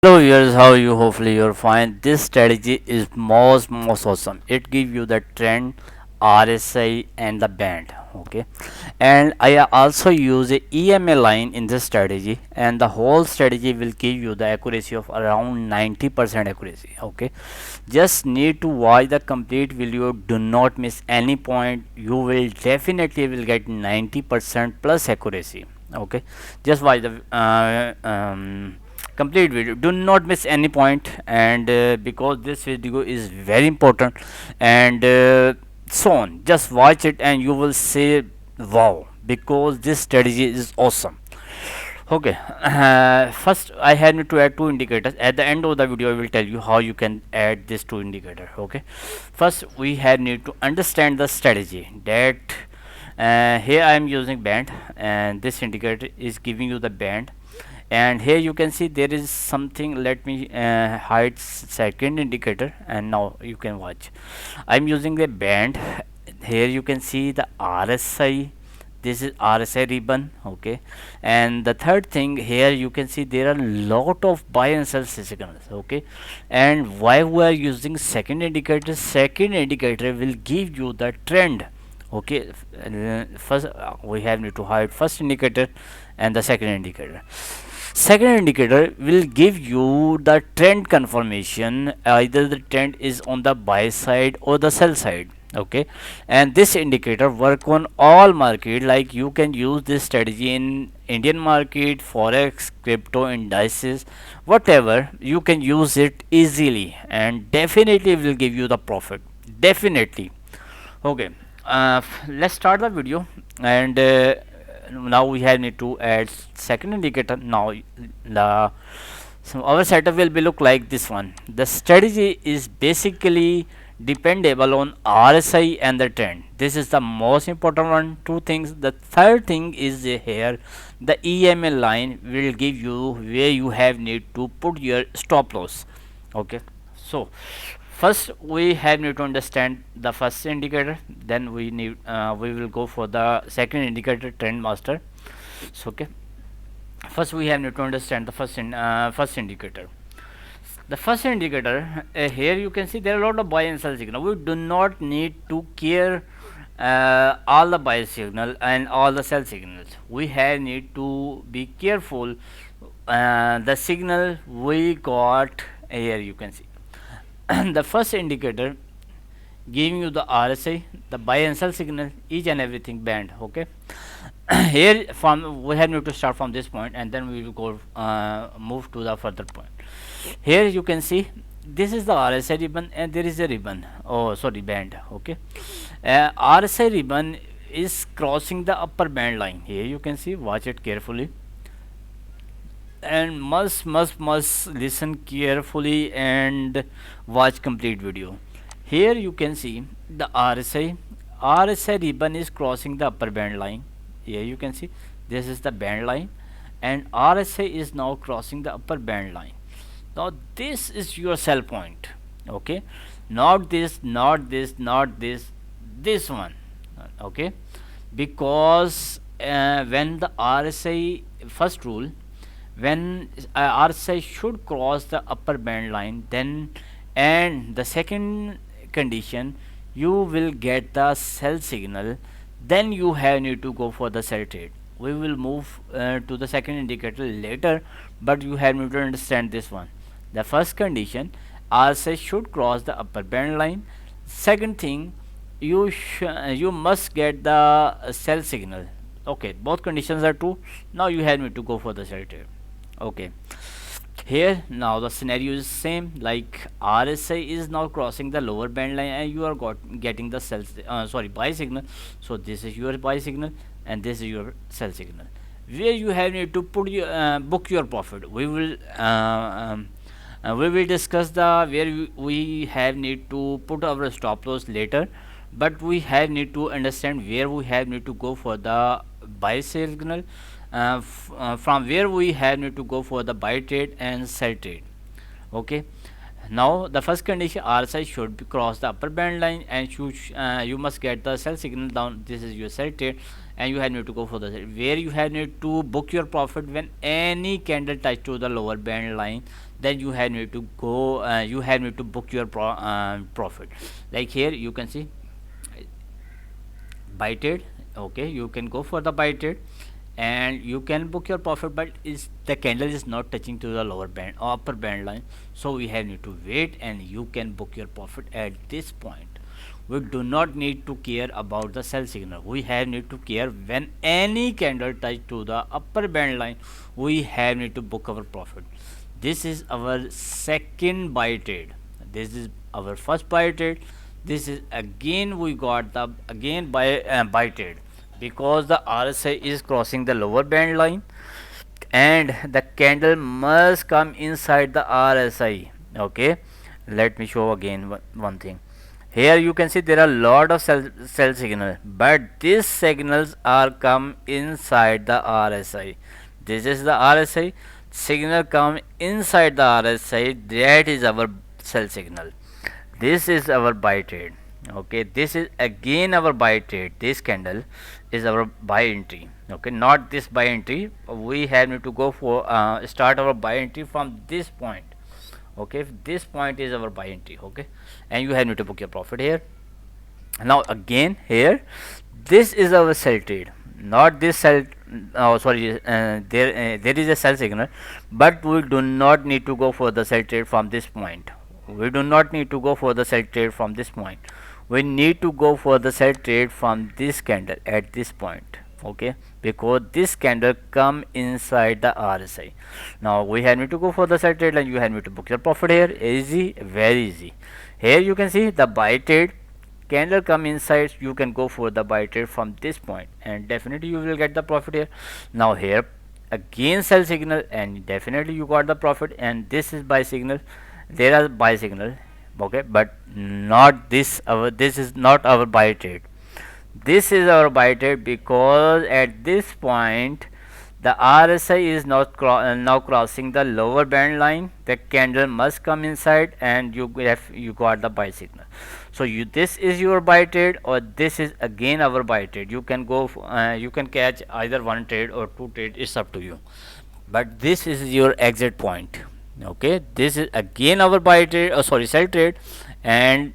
Hello viewers, how are you? Hopefully you're fine. This strategy is most awesome. It gives you the trend, RSI and the band. Okay, and I also use a EMA line in this strategy, and the whole strategy will give you the accuracy of around 90% accuracy. Okay, just need to watch the complete video. Do not miss any point. You will definitely will get 90% plus accuracy. Okay, just watch the complete video. Do not miss any point, and because this video is very important, and so on, just watch it and you will say wow, because this strategy is awesome. Okay, first I have need to add two indicators. At the end of the video I will tell you how you can add this two indicator. Okay, first we have need to understand the strategy that here I am using band, and this indicator is giving you the band. And here you can see there is something. Let me hide second indicator, and now you can watch. I'm using the band. Here you can see the RSI. This is RSI ribbon. Okay, and the third thing, here you can see there are lot of buy and sell signals. Okay, and why we are using second indicator? Second indicator will give you the trend. Okay, first we have need to hide first indicator and the second indicator. Second indicator will give you the trend confirmation, either the trend is on the buy side or the sell side. Okay, and this indicator work on all market. Like you can use this strategy in Indian market, forex, crypto, indices, whatever. You can use it easily and definitely will give you the profit, definitely. Okay, let's start the video. And now we have need to add second indicator. Now the so our setup will be look like this one. The strategy is basically dependable on RSI and the trend. This is the most important one. Two things. The third thing is here the EMA line will give you where you have need to put your stop loss. Okay, so first we have need to understand the first indicator, then we will go for the second indicator, trend master. So okay, first we have need to understand the first indicator. The first indicator, here you can see there are a lot of buy and sell signal. We do not need to care all the buy signal and all the sell signals. We have need to be careful the signal we got. Here you can see the first indicator giving you the RSI, the buy and sell signal, each and everything band. Okay, here from we have need to start from this point, and then we will go move to the further point. Here you can see this is the RSI ribbon, and there is a ribbon. Oh, sorry, band. Okay, RSI ribbon is crossing the upper band line. Here you can see. Watch it carefully, and must listen carefully and watch complete video. Here you can see the RSI ribbon is crossing the upper band line. Here you can see this is the band line, and RSI is now crossing the upper band line. Now this is your sell point. Okay, not this, not this, not this one. Okay, because when the RSI, first rule, when RSI should cross the upper band line, then, and the second condition, you will get the sell signal, then you have need to go for the sell trade. We will move to the second indicator later, but you have need to understand this one. The first condition, RSI should cross the upper band line. Second thing, you must get the sell signal. Okay, both conditions are true. Now you have need to go for the sell trade. Okay, here now the scenario is same, like RSI is now crossing the lower band line, and you are getting the buy signal. So this is your buy signal, and this is your sell signal, where you have need to put your book your profit. We will discuss the where we have need to put our stop loss later, but we have need to understand where we have need to go for the buy signal, from where we have need to go for the buy trade and sell trade. Okay, now the first condition, RSI should be cross the upper band line, and you must get the sell signal down. This is your sell trade, and you have need to go for the sell, where you have need to book your profit when any candle touch to the lower band line. then you have need to go, you have need to book your profit. Like here you can see buy trade. Okay, you can go for the buy trade and you can book your profit, but is the candle is not touching to the lower band or upper band line, so we have need to wait and you can book your profit at this point. We do not need to care about the sell signal. We have need to care when any candle touch to the upper band line, we have need to book our profit. This is our second buy trade. This is our first buy trade. This is again we got the again buy trade, because the RSI is crossing the lower band line and the candle must come inside the RSI. Okay, let me show again one thing. Here you can see there are lot of sell signal, but these signals are come inside the RSI. This is the RSI signal come inside the RSI, that is our sell signal. This is our buy trade. Okay, this is again our buy trade. This candle is our buy entry. Okay, not this buy entry. We have need to go for start our buy entry from this point. Okay, if this point is our buy entry. Okay, and you have need to book your profit here. Now again here, this is our sell trade, not this sell. Oh, sorry, there is a sell signal, but we do not need to go for the sell trade from this point. We do not need to go for the sell trade from this point. We need to go for the sell trade from this candle at this point. Okay, because this candle come inside the RSI. Now we have need to go for the sell trade and you have need to book your profit here. Easy, very easy. Here you can see the buy trade candle come inside, you can go for the buy trade from this point and definitely you will get the profit here. Now here again sell signal and definitely you got the profit, and this is buy signal, there are buy signal. Okay, but not this, our this is not our buy trade. This is our buy trade, because at this point the RSI is not now crossing the lower band line. The candle must come inside and you got the buy signal. So this is your buy trade or this is again our buy trade. You can go you can catch either one trade or two trade, it's up to you, but this is your exit point. Okay, this is again our buy trade, sorry, sell trade, and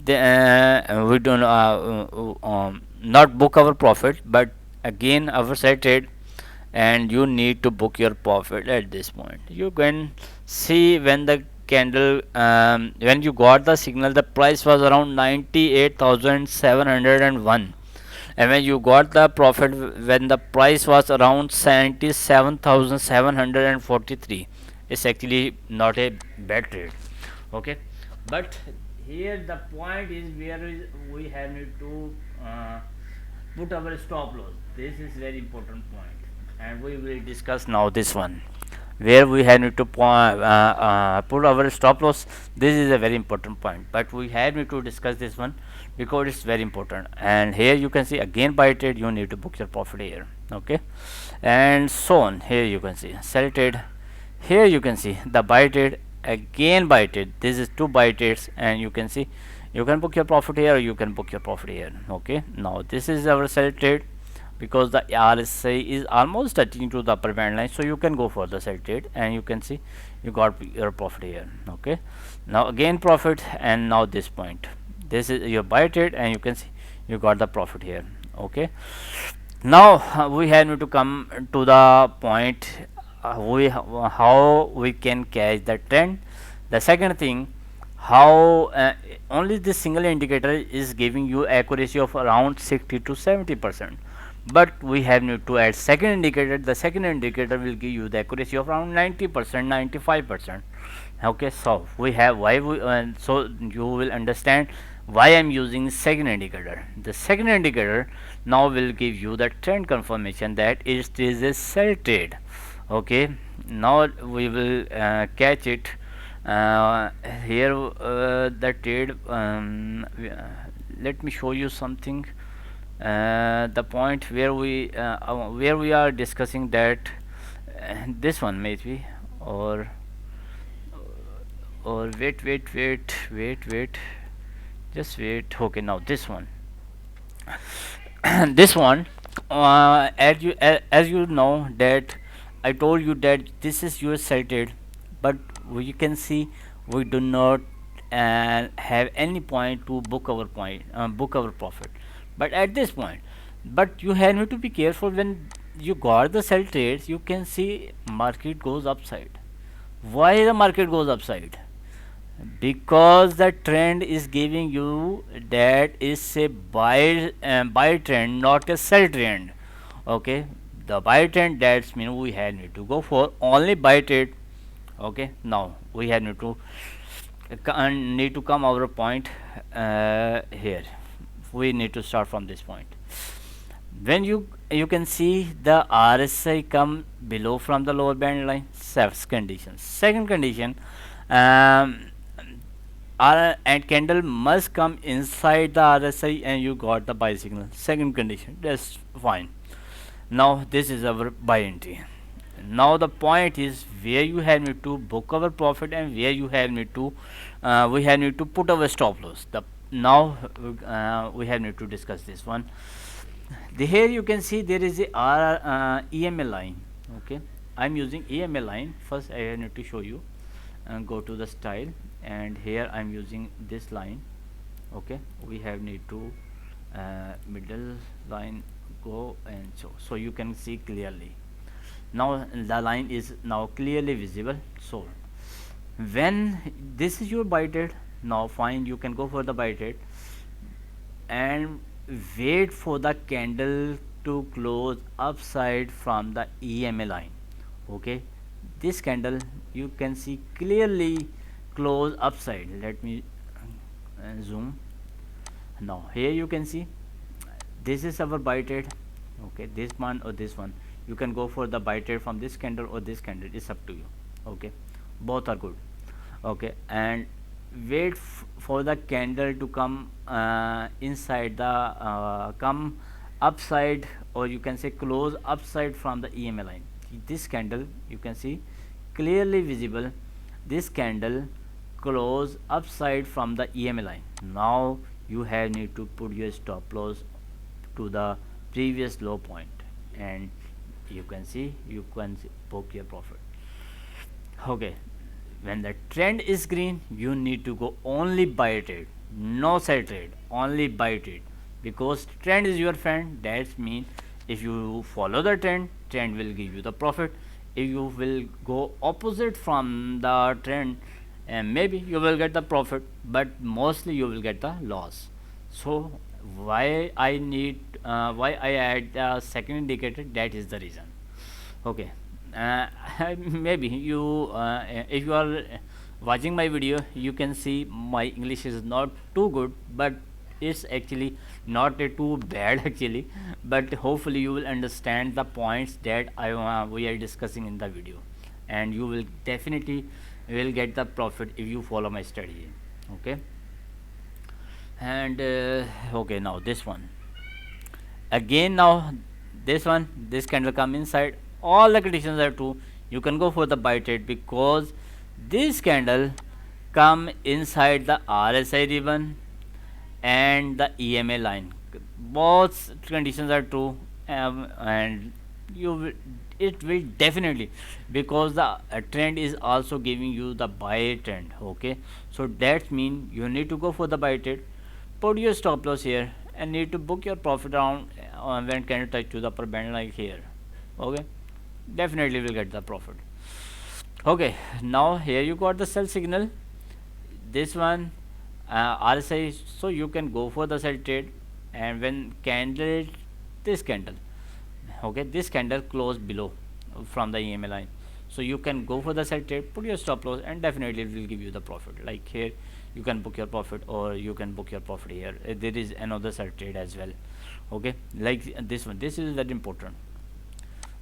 the, we do not book our profit, but again our sell trade, and you need to book your profit at this point. You can see when the candle when you got the signal, the price was around 98,701, and when you got the profit when the price was around 77,743. It's actually not a bad trade. Okay, but here the point is where is we have need to put our stop loss. This is very important point, and we will discuss now this one where we have need to put our stop loss. This is a very important point, but we have need to discuss this one because it's very important. And here you can see again buy trade, you need to book your profit here. Okay, and so on. Here you can see sell trade, here you can see the buy trade, again buy trade. This is two buy trades, and you can see you can book your profit here or you can book your profit here. Okay, now this is our sell trade, because the RSI is almost touching to the upper band line, so you can go for the sell trade and you can see you got your profit here. Okay, now again profit, and now this point, this is your buy trade, and you can see you got the profit here. Okay, now we have to come to the point how we can catch the trend. The second thing, how only this single indicator is giving you accuracy of around 60 to 70%, but we have need to add second indicator. The second indicator will give you the accuracy of around 90%, 95%. Okay, so we have why we so you will understand why I'm using second indicator. The second indicator now will give you the trend confirmation that it is a sell trade. Okay, now we will catch it here the trade. Let me show you something. The point where we are discussing that this one maybe, or wait, just wait. Okay, now this one this one as you know that I told you that this is your sell trade, but you can see we do not have any point to book our profit. But at this point, but you have to be careful when you got the sell trades. You can see market goes upside. Why the market goes upside? Because the trend is giving you that is a buy trend, not a sell trend. Okay, the buy trend, that's mean we had need to go for only buy trade. Okay, now we had need to need to come our point here. We need to start from this point. When you can see the RSI come below from the lower band line. First condition. Second condition, um, and candle must come inside the RSI and you got the buy signal. Second condition, that's fine. Now this is our buy entry. Now the point is where you have need to book our profit and where you have need to we have need to put our stop loss. The now we have need to discuss this one. Here you can see there is a EMA line. Okay, I'm using EMA line. First I need to show you and go to the style, and here I'm using this line. Okay, we have need to middle line go and so you can see clearly. Now the line is now clearly visible. So when this is your buy trade, now fine, you can go for the buy trade and wait for the candle to close upside from the EMA line. Okay, this candle you can see clearly close upside. Let me zoom. Now here you can see this is our buy trade. Okay, this one or this one, you can go for the buy trade from this candle or this candle, it's up to you. Okay, both are good. Okay, and wait for the candle to come inside the come upside, or you can say close upside from the EMA line. This candle you can see clearly visible. This candle close upside from the EMA line. Now you have need to put your stop loss to the previous low point, and you can see book your profit. Okay, when the trend is green, you need to go only buy trade, no sell trade, only buy trade, because trend is your friend. That means if you follow the trend, trend will give you the profit. If you will go opposite from the trend, and maybe you will get the profit, but mostly you will get the loss. So why I add the second indicator, that is the reason. Okay, uh, maybe you if you are watching my video, you can see my English is not too good, but it's actually not too bad actually, but hopefully you will understand the points that we are discussing in the video, and you will definitely will get the profit if you follow my strategy. Okay, and okay, now this one again. Now this candle come inside, all the conditions are true, you can go for the buy trade, because this candle come inside the RSI ribbon and the EMA line. Both conditions are true, and you will, it will definitely, because the trend is also giving you the buy trend. Okay, so that means you need to go for the buy trade, put your stop loss here, and need to book your profit around when candle touch to the upper band like here. Okay, definitely will get the profit. Okay, now here you got the sell signal, this one RSI, so you can go for the sell trade. And when candle, this candle, okay, this candle close below from the EMA line, so you can go for the sell trade, put your stop loss, and definitely it will give you the profit. Like here you can book your profit, or you can book your profit here. There is another sell trade as well. Okay, like this one, this is very important,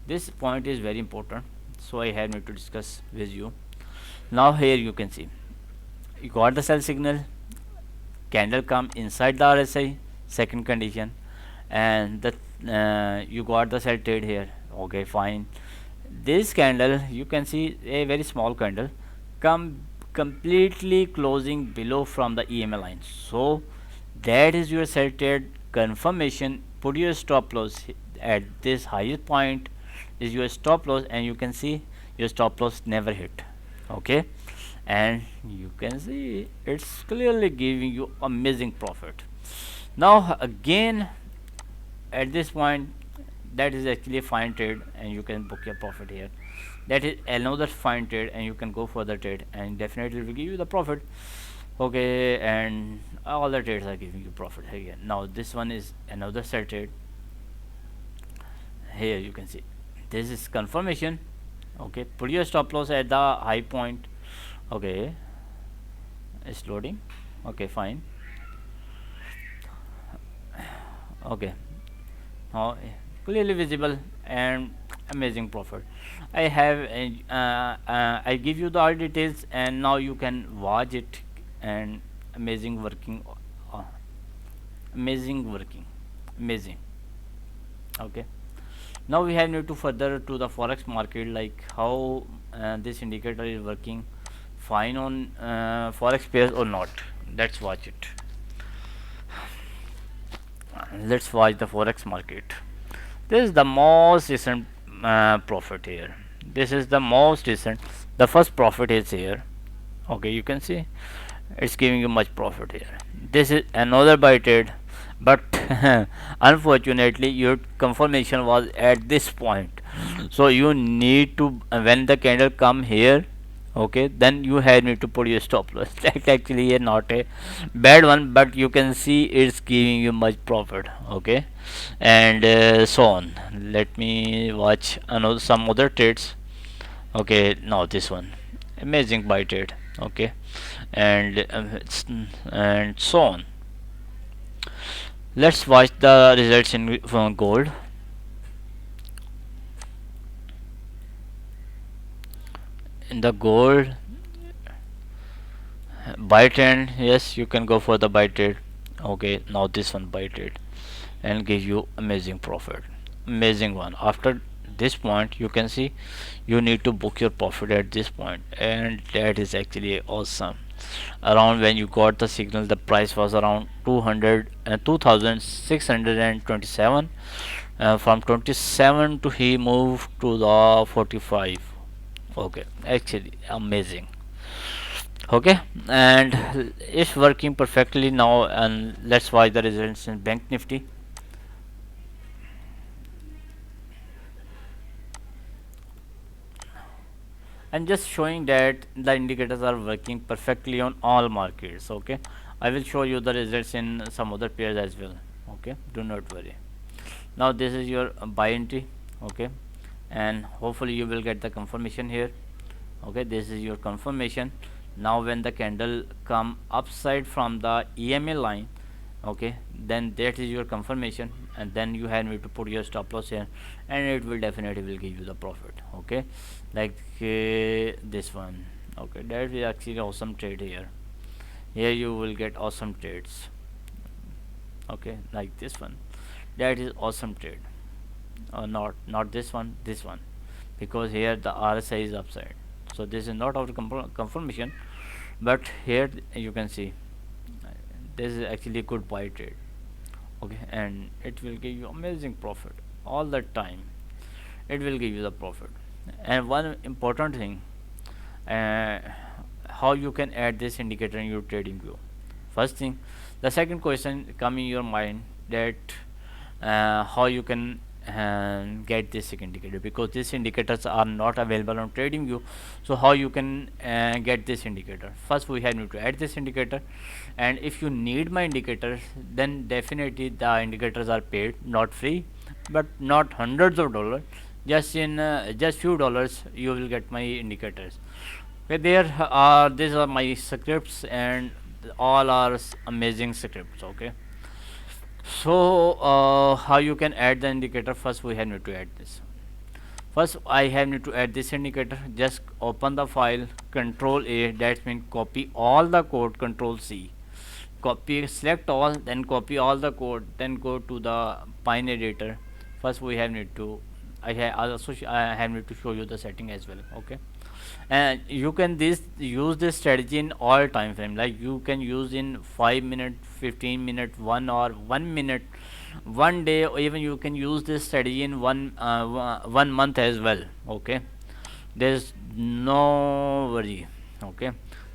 this point is very important, so I have need to discuss with you. Now here you can see you got the sell signal, candle come inside the RSI, second condition, and the you got the sell trade here. Okay, fine, this candle you can see a very small candle come completely closing below from the EMA line, so that is your sell trade confirmation. Put your stop loss at this highest point, is your stop loss, and you can see your stop loss never hit. Okay, and you can see it's clearly giving you amazing profit. Now again, at this point, that is actually a fine trade, and you can book your profit here. That is another fine trade, and you can go for the trade, and definitely will give you the profit. Okay, and all the trades are giving you profit again. Now this one is another set trade. Here you can see this is confirmation. Okay, put your stop loss at the high point. Okay, it's loading. Okay, fine. Okay, now clearly visible and amazing profit. I have I give you the all details, and now you can watch it, and amazing working, uh, amazing working, amazing. Okay, now we have need to further to the forex market, like how this indicator is working fine on forex pairs or not. Let's watch it. Let's watch the forex market. This is the most recent profit here. This is the most recent. The first profit is here. Okay, you can see it's giving you much profit here. This is another buy trade, but unfortunately your confirmation was at this point. So you need to, when the candle come here, okay, then you have need to put your stop loss. That's actually a not a bad one, but you can see it's giving you much profit. Okay, and so on. Let me watch another some other trades. Okay, now this one, amazing buy trade. Okay, and and so on. Let's watch the results in gold. In the gold buy trend, yes, you can go for the buy trade. Okay, now this one buy trade, and give you amazing profit, amazing one. After this point, you can see you need to book your profit at this point, and that is actually awesome. Around when you got the signal, the price was around 200 and 2627. From 27 to he moved to the 45. Okay, actually amazing. Okay, and it's working perfectly now, and let's watch the results in bank nifty. And just showing that the indicators are working perfectly on all markets. Okay, I will show you the results in some other pairs as well. Okay, do not worry. Now this is your buy entry. Okay, and hopefully you will get the confirmation here. Okay, this is your confirmation. Now when the candle come upside from the EMA line, okay, then that is your confirmation, and then you have need to put your stop loss here, and it will definitely will give you the profit. Okay, like this one. Okay, that is actually awesome trade here. Here you will get awesome trades. Okay, like this one, that is awesome trade. Not this one, this one, because here the RSI is upside, so this is not our confirmation, but here you can see this is actually a good buy trade. Okay, and it will give you amazing profit all the time. It will give you the profit. And one important thing, uh, how you can add this indicator in your trading view. First thing, the second question come in your mind, that how you can get this indicator, because these indicators are not available on trading view. So how you can get this indicator? First we have need to add this indicator, and if you need my indicators, then definitely the indicators are paid, not free, but not hundreds of dollars. Just in just few dollars you will get my indicators. Okay, there are these are my scripts, and all are amazing scripts. Okay, so how you can add the indicator? First we have need to add this. First I have need to add this indicator. Just open the file, control A, that means copy all the code, control C, copy, select all, then copy all the code, then go to the Pine editor. First we have need to, I have also I have need to show you the setting as well. Okay, and you can this use this strategy in all time frame, like you can use in 5 minute, 15 minute, 1 hour, 1 minute, one day, or even you can use this strategy in 1 month as well. Okay, there's no worry. Okay,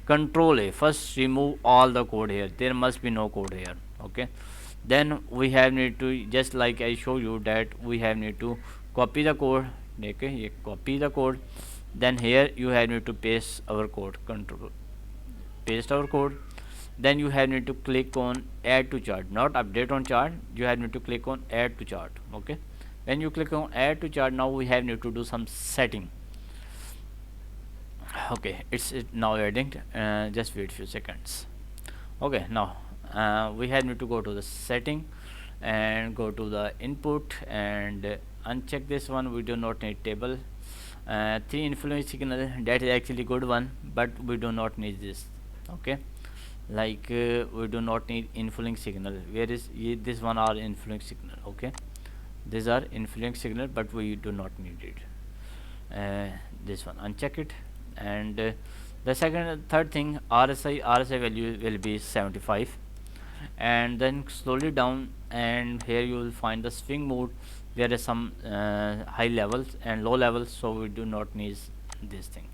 control A, first remove all the code here, there must be no code here. Okay, then we have need to, just like I show you, that we have need to copy the code. Okay, you copy the code, then here you have need to paste our code, control paste our code. Then you have need to click on add to chart, not update on chart, you have need to click on add to chart. Okay, when you click on add to chart, now we have need to do some setting. Okay, it's now adding, just wait few seconds. Okay, now we have need to go to the setting and go to the input and uncheck this one, we do not need table. Three influence signal, that is actually good one, but we do not need this. Okay, like we do not need influence signal, where is this one are influence signal. Okay, these are influence signal, but we do not need it. This one uncheck it, and the second third thing, RSI value will be 75, and then slowly down, and here you will find the swing mode, there is some high levels and low levels, so we do not need this thing.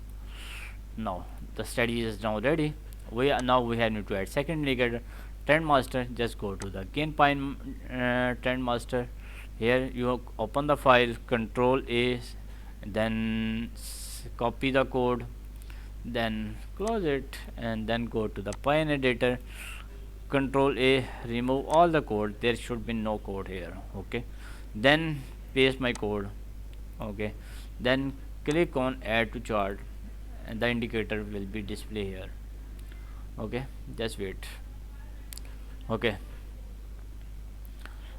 Now the study is now ready. We have need to add second indicator, trend master. Just go to the gain pine trend master. Here you open the file, control A, then copy the code, then close it, and then go to the pine editor, control A, remove all the code, there should be no code here. Okay, then paste my code. Okay, then click on add to chart, and the indicator will be display here. Okay, just wait. Okay,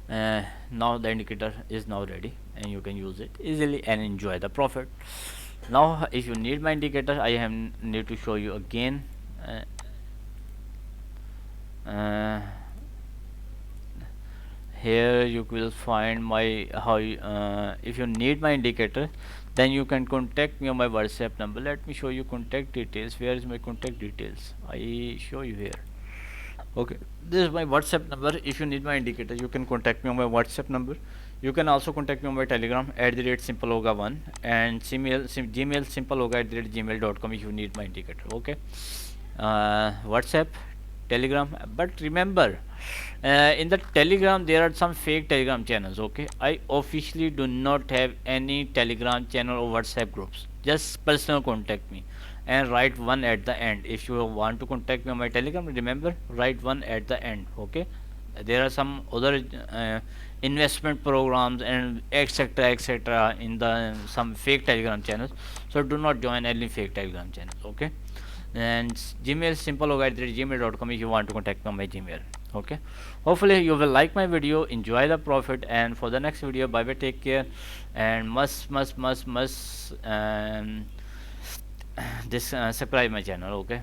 now the indicator is now ready, and you can use it easily and enjoy the profit. Now if you need my indicator, I have need to show you again. Uh, Here you will find my if you need my indicator, then you can contact me on my WhatsApp number. Let me show you contact details. Where is my contact details? I show you here. Okay, this is my WhatsApp number. If you need my indicator, you can contact me on my WhatsApp number. You can also contact me on my Telegram @simpleoga1, and Gmail simpleoga@gmail.com if you need my indicator. Okay, WhatsApp, Telegram. But remember, in the Telegram there are some fake Telegram channels. Okay, I officially do not have any Telegram channel or WhatsApp groups. Just personal contact me and write one at the end. If you want to contact me on my Telegram, remember, write one at the end. Okay, there are some other investment programs and etc etc in the some fake Telegram channels, so do not join any fake Telegram channels. Okay, and Gmail simpleoga@gmail.com if you want to contact me on my Gmail. Okay, hopefully you will like my video, enjoy the profit, and for the next video, bye bye, take care, and must this subscribe my channel. Okay,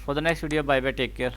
for the next video, bye bye, take care.